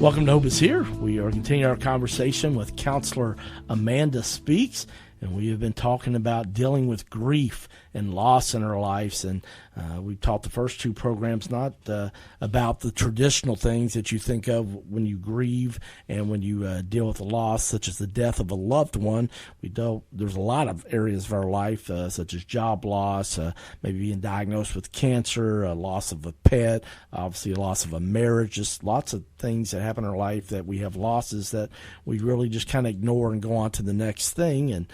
Welcome to Hope is Here. We are continuing our conversation with Counselor Amanda Speaks, and we have been talking about dealing with grief and loss in our lives. And we've taught the first two programs not about the traditional things that you think of when you grieve and when you deal with a loss, such as the death of a loved one. There's a lot of areas of our life, such as job loss, maybe being diagnosed with cancer, a loss of a pet, obviously a loss of a marriage, just lots of things that happen in our life that we have losses that we really just kind of ignore and go on to the next thing. And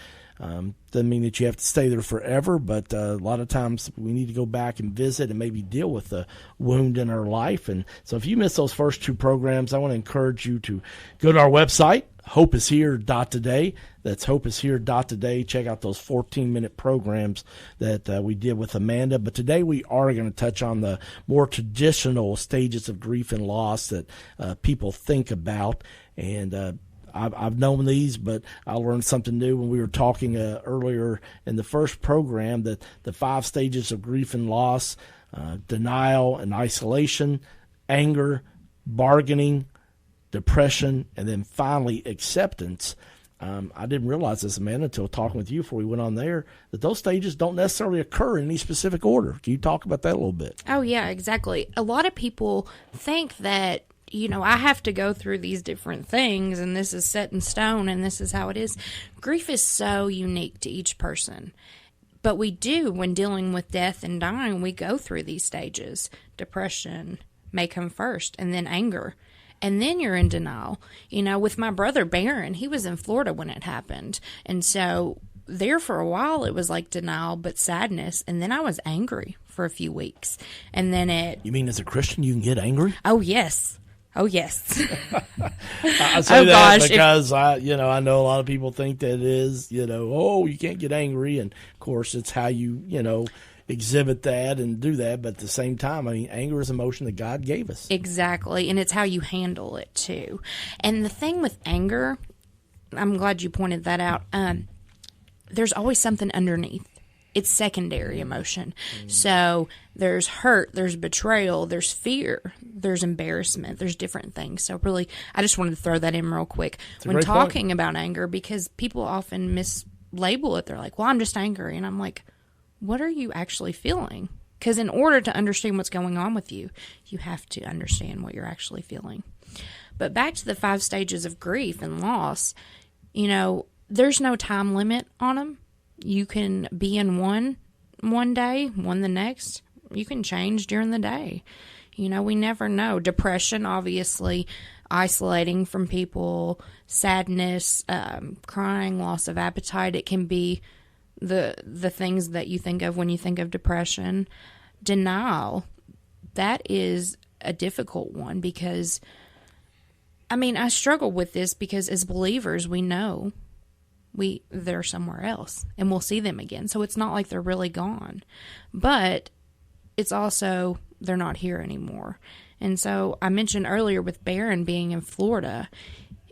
doesn't mean that you have to stay there forever, but a lot of times we need to go back and visit and maybe deal with the wound in our life. And so if you missed those first two programs, I want to encourage you to go to our website, hopeishere.today. That's hopeishere.today. Check out those 14-minute programs that we did with Amanda. But today we are going to touch on the more traditional stages of grief and loss that people think about. And I've known these, but I learned something new when we were talking earlier in the first program, that the 5 stages of grief and loss, denial and isolation, anger, bargaining, depression, and then finally acceptance. I didn't realize this, Amanda, until talking with you before we went on there, that those stages don't necessarily occur in any specific order. Can you talk about that a little bit? Oh, yeah, exactly. A lot of people think that, I have to go through these different things and this is set in stone and this is how it is. Grief is so unique to each person. But we do, when dealing with death and dying, we go through these stages. Depression may come first, and then anger. And then you're in denial. With my brother Barron, he was in Florida when it happened. And so there for a while it was like denial but sadness. And then I was angry for a few weeks. And then You mean as a Christian you can get angry? Oh, yes. Oh, yes. I say that because I know a lot of people think that it is, you can't get angry. And, of course, it's how you, exhibit that and do that. But at the same time, anger is an emotion that God gave us. Exactly. And it's how you handle it, too. And the thing with anger, I'm glad you pointed that out, there's always something underneath. It's secondary emotion. So there's hurt, there's betrayal, there's fear, there's embarrassment, there's different things. So really, I just wanted to throw that in real quick when talking about anger, because people often mislabel it. They're like, well, I'm just angry. And I'm like, what are you actually feeling? Because in order to understand what's going on with you, you have to understand what you're actually feeling. But back to the 5 stages of grief and loss, there's no time limit on them. You can be in one day, one the next. You can change during the day. We never know. Depression, obviously, isolating from people, sadness, crying, loss of appetite. It can be the things that you think of when you think of depression. Denial, that is a difficult one because, I struggle with this because as believers, we know they're somewhere else and we'll see them again. So it's not like they're really gone, but it's also they're not here anymore. And so I mentioned earlier with Barron being in Florida,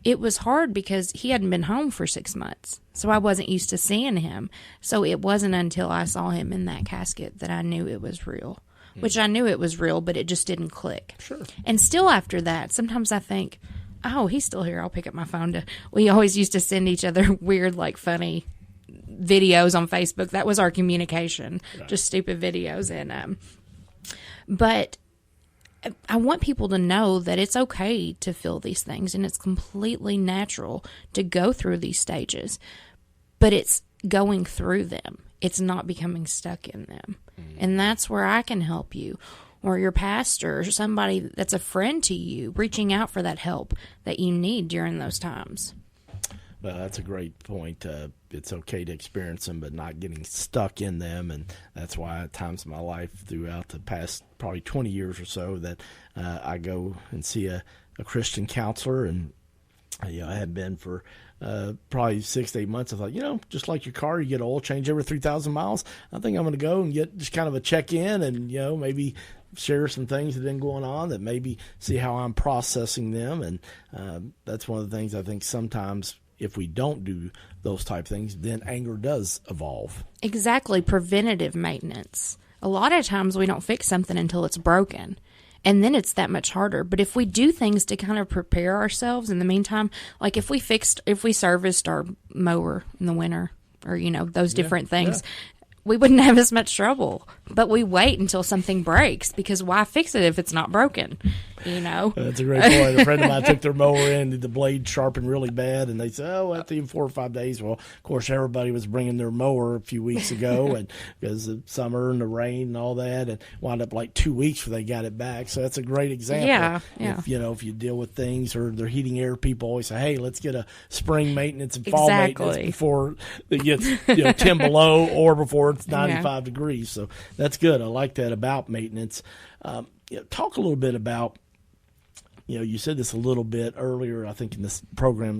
it was hard because he hadn't been home for 6 months. So I wasn't used to seeing him. So it wasn't until I saw him in that casket that I knew it was real, which I knew it was real, but it just didn't click. Sure. And still after that, sometimes I think, oh, he's still here. I'll pick up my phone. We always used to send each other weird, funny videos on Facebook. That was our communication, right. Just stupid videos. And but I want people to know that it's okay to feel these things, and it's completely natural to go through these stages. But it's going through them. It's not becoming stuck in them. Mm-hmm. And that's where I can help you. Or your pastor, or somebody that's a friend to you, reaching out for that help that you need during those times. Well, that's a great point. It's okay to experience them, but not getting stuck in them. And that's why at times in my life throughout the past probably 20 years or so that I go and see a Christian counselor. And I have been for probably 6 to 8 months. I thought, just like your car, you get oil change every 3,000 miles. I think I'm going to go and get just kind of a check-in and, maybe share some things that have been going on, that maybe see how I'm processing them. And that's one of the things I think sometimes if we don't do those type things, then anger does evolve. Exactly. Preventative maintenance. A lot of times we don't fix something until it's broken. And then it's that much harder. But if we do things to kind of prepare ourselves in the meantime, like if we serviced our mower in the winter, or, those different things, we wouldn't have as much trouble. But we wait until something breaks, because why fix it if it's not broken? That's a great point. A friend of mine took their mower in, the blade sharpened really bad, and they said, after 4 or 5 days. Well, of course, everybody was bringing their mower a few weeks ago, and because of summer and the rain and all that, and wound up like 2 weeks before they got it back. So that's a great example. Yeah. If you deal with things, or they're heating air, people always say, hey, let's get a spring maintenance and fall maintenance before it gets 10 below or before it's 95 degrees. So that's good. I like that about maintenance. Talk a little bit about, you said this a little bit earlier, I think in this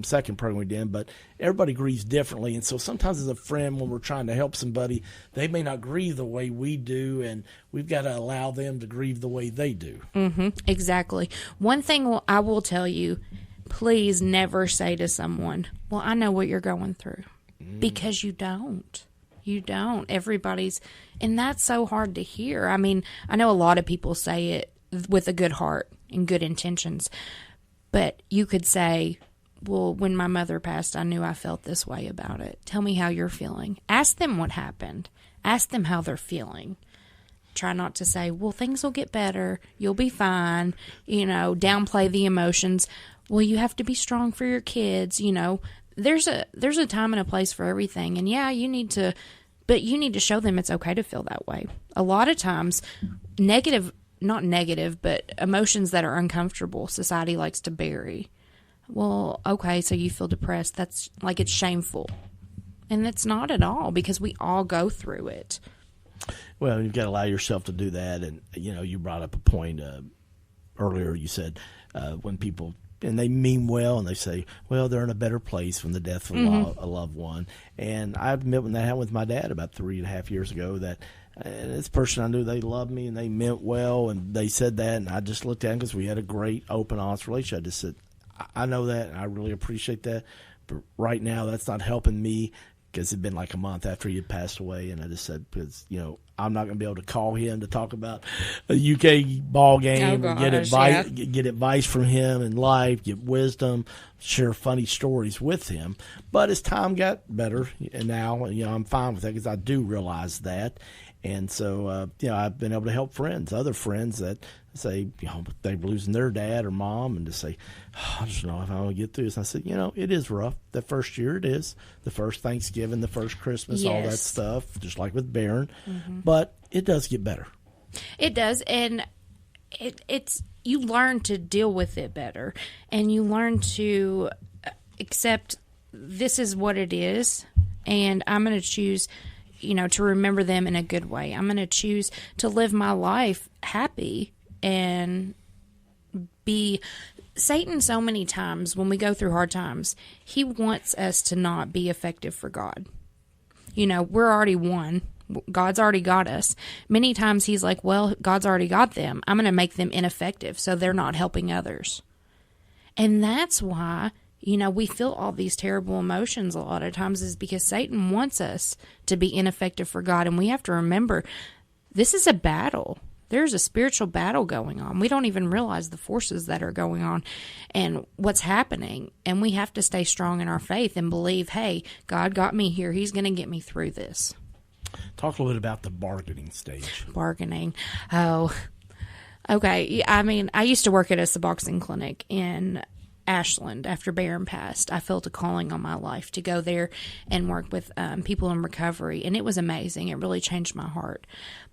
second program we did, but everybody grieves differently. And so sometimes as a friend, when we're trying to help somebody, they may not grieve the way we do, and we've got to allow them to grieve the way they do. Mm-hmm, exactly. One thing I will tell you, please never say to someone, well, I know what you're going through, because you don't. You don't. And that's so hard to hear. I mean, I know a lot of people say it with a good heart and good intentions, but you could say, well, when my mother passed, I knew I felt this way about it. Tell me how you're feeling. Ask them what happened. Ask them how they're feeling. Try not to say, well, things will get better. You'll be fine. Downplay the emotions. Well, you have to be strong for your kids. There's a time and a place for everything. And you need to show them it's okay to feel that way. A lot of times, not negative, but emotions that are uncomfortable, society likes to bury. Well, okay, so you feel depressed. That's like, it's shameful. And it's not at all, because we all go through it. Well, you've got to allow yourself to do that. And, you brought up a point earlier. You said when people, and they mean well, and they say, well, they're in a better place from the death of a loved one. And I admit, when that happened with my dad about 3.5 years ago, that this person, I knew they loved me and they meant well, and they said that, and I just looked at them because we had a great, open, honest relationship. I just said, I know that, and I really appreciate that, but right now that's not helping me, because it'd been like a month after he had passed away, and I just said, because I'm not going to be able to call him to talk about a UK ball game, or get advice from him in life, get wisdom, share funny stories with him. But as time got better, and now I'm fine with that, because I do realize that. And so, I've been able to help other friends that say, they're losing their dad or mom, and to say, I just don't know if I'm going to get through this. And I said, it is rough. The first year it is. The first Thanksgiving, the first Christmas, all that stuff, just like with Barron. Mm-hmm. But it does get better. It does. And it's you learn to deal with it better. And you learn to accept this is what it is. And I'm going to choose to remember them in a good way. I'm going to choose to live my life happy and be. Satan, so many times when we go through hard times, he wants us to not be effective for God. We're already won. God's already got us. Many times he's like, well, God's already got them. I'm going to make them ineffective so they're not helping others. And that's why we feel all these terrible emotions a lot of times, is because Satan wants us to be ineffective for God. And we have to remember, this is a battle. There's a spiritual battle going on. We don't even realize the forces that are going on and what's happening. And we have to stay strong in our faith and believe, hey, God got me here. He's going to get me through this. Talk a little bit about the bargaining stage. Bargaining. Oh, okay. I mean, I used to work at a Suboxone clinic in Ashland after Barron passed. I felt a calling on my life to go there and work with people in recovery, and it was amazing. It really changed my heart.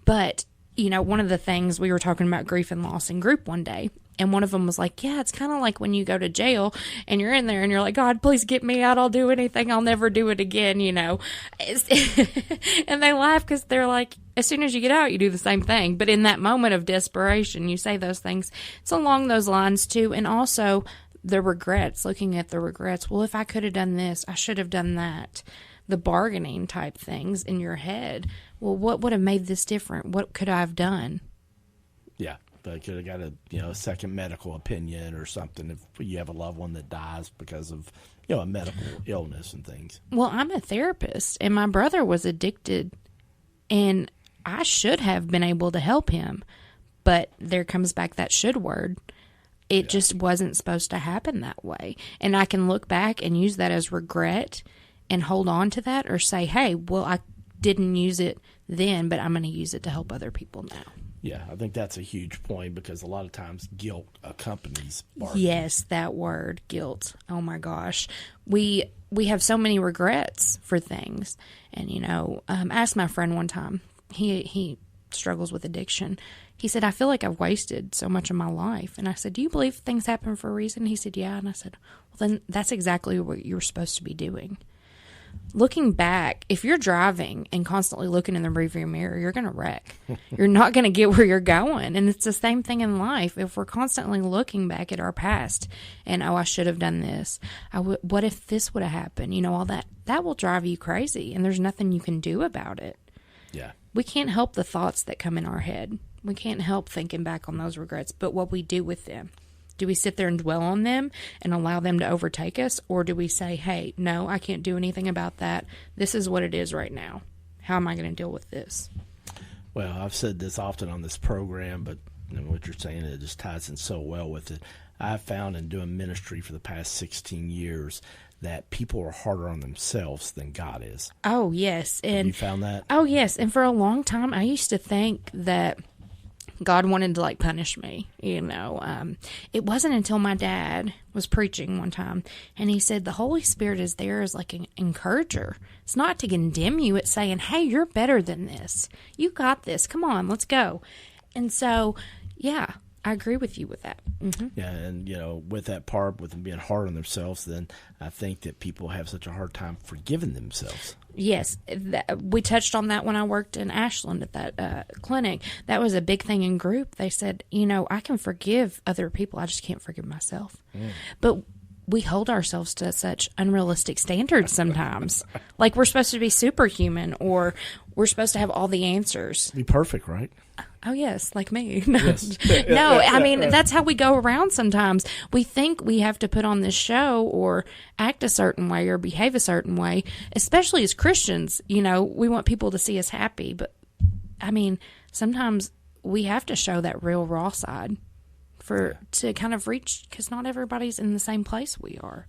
But, one of the things, we were talking about grief and loss in group one day, and one of them was like, yeah, it's kind of like when you go to jail and you're in there and you're like, God, please get me out. I'll do anything. I'll never do it again, And they laugh because they're like, as soon as you get out, you do the same thing. But in that moment of desperation, you say those things. It's along those lines too. And also the regrets, looking at the regrets. Well, if I could have done this, I should have done that. The bargaining type things in your head. Well, what would have made this different? What could I have done? Yeah, they could have got a second medical opinion or something if you have a loved one that dies because of a medical illness and things. Well, I'm a therapist, and my brother was addicted, and I should have been able to help him. But there comes back that should word. It just wasn't supposed to happen that way. And I can look back and use that as regret and hold on to that, or say, hey, well, I didn't use it then, but I'm going to use it to help other people now. Yeah, I think that's a huge point, because a lot of times guilt accompanies bargaining. Yes, that word, guilt. Oh my gosh. We have so many regrets for things. And, I asked my friend one time, he struggles with addiction. He said, I feel like I've wasted so much of my life. And I said, do you believe things happen for a reason? He said, yeah. And I said, well, then that's exactly what you're supposed to be doing. Looking back, if you're driving and constantly looking in the rearview mirror, you're going to wreck. You're not going to get where you're going. And it's the same thing in life. If we're constantly looking back at our past and, I should have done this. What if this would have happened? All that will drive you crazy, and there's nothing you can do about it. Yeah. We can't help the thoughts that come in our head. We can't help thinking back on those regrets, but what we do with them. Do we sit there and dwell on them and allow them to overtake us? Or do we say, hey, no, I can't do anything about that. This is what it is right now. How am I going to deal with this? Well, I've said this often on this program, but what you're saying, it just ties in so well with it. I've found in doing ministry for the past 16 years that people are harder on themselves than God is. Oh, yes. And have you found that? Oh, yes. And for a long time, I used to think that God wanted to punish me, It wasn't until my dad was preaching one time and he said the Holy Spirit is there as an encourager. It's not to condemn you. It's saying, hey, you're better than this. You got this. Come on, let's go. And so, yeah, I agree with you with that. Mm-hmm. Yeah, and, with that part, with them being hard on themselves, then I think that people have such a hard time forgiving themselves. Yes, we touched on that when I worked in Ashland at that clinic. That was a big thing in group. They said, I can forgive other people. I just can't forgive myself. But we hold ourselves to such unrealistic standards sometimes. Like we're supposed to be superhuman, or we're supposed to have all the answers. Be perfect, right? Oh, yes, like me. Yes. No, I mean, that's how we go around sometimes. We think we have to put on this show or act a certain way or behave a certain way, especially as Christians. We want people to see us happy. But, I mean, sometimes we have to show that real raw side to kind of reach, because not everybody's in the same place we are.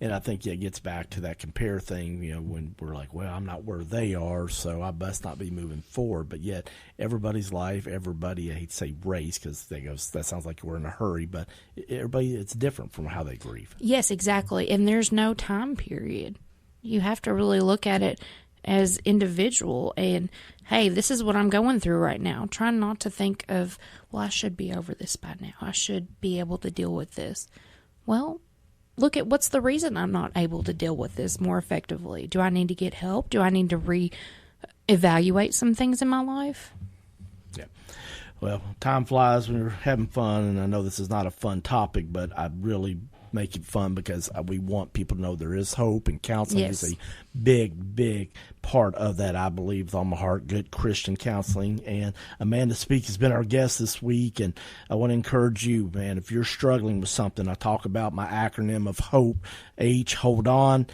And I think it gets back to that compare thing, when we're like, well, I'm not where they are, so I must not be moving forward. But yet everybody's life, everybody, I hate to say race, because that sounds like we're in a hurry, but everybody, it's different from how they grieve. Yes, exactly. And there's no time period. You have to really look at it as individual and, hey, this is what I'm going through right now. Try not to think of, well, I should be over this by now. I should be able to deal with this. Well, look at what's the reason I'm not able to deal with this more effectively. Do I need to get help? Do I need to reevaluate some things in my life? Yeah. Well, time flies when you're having fun, and I know this is not a fun topic, but I really make it fun because we want people to know there is hope, and counseling is a big, big part of that, I believe, with all my heart, good Christian counseling. And Amanda Speak has been our guest this week, and I want to encourage you, man, if you're struggling with something, I talk about my acronym of HOPE, H, hold on,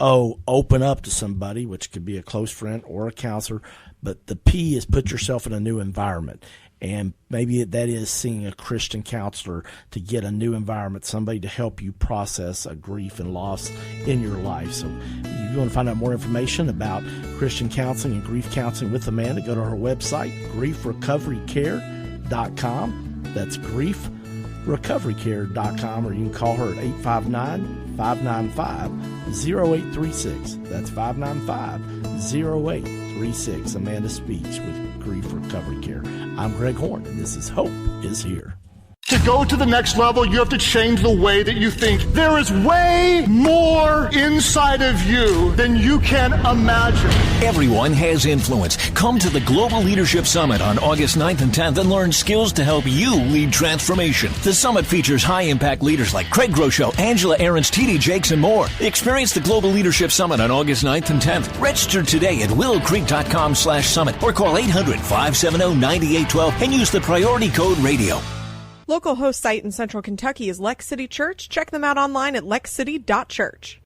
O, open up to somebody, which could be a close friend or a counselor, but the P is put yourself in a new environment. And maybe that is seeing a Christian counselor to get a new environment, somebody to help you process a grief and loss in your life. So if you want to find out more information about Christian counseling and grief counseling with Amanda, go to her website, griefrecoverycare.com. That's griefrecoverycare.com, or you can call her at 859-595-0836. That's 595-0836. Amanda Speaks with Grief Recovery Care. I'm Greg Horn, and this is Hope is Here. To go to the next level, you have to change the way that you think. There is way more inside of you than you can imagine. Everyone has influence. Come to the Global Leadership Summit on August 9th and 10th and learn skills to help you lead transformation. The summit features high-impact leaders like Craig Groeschel, Angela Ahrens, T.D. Jakes, and more. Experience the Global Leadership Summit on August 9th and 10th. Register today at willowcreek.com/summit or call 800-570-9812 and use the priority code radio. Local host site in Central Kentucky is Lex City Church. Check them out online at lexcity.church.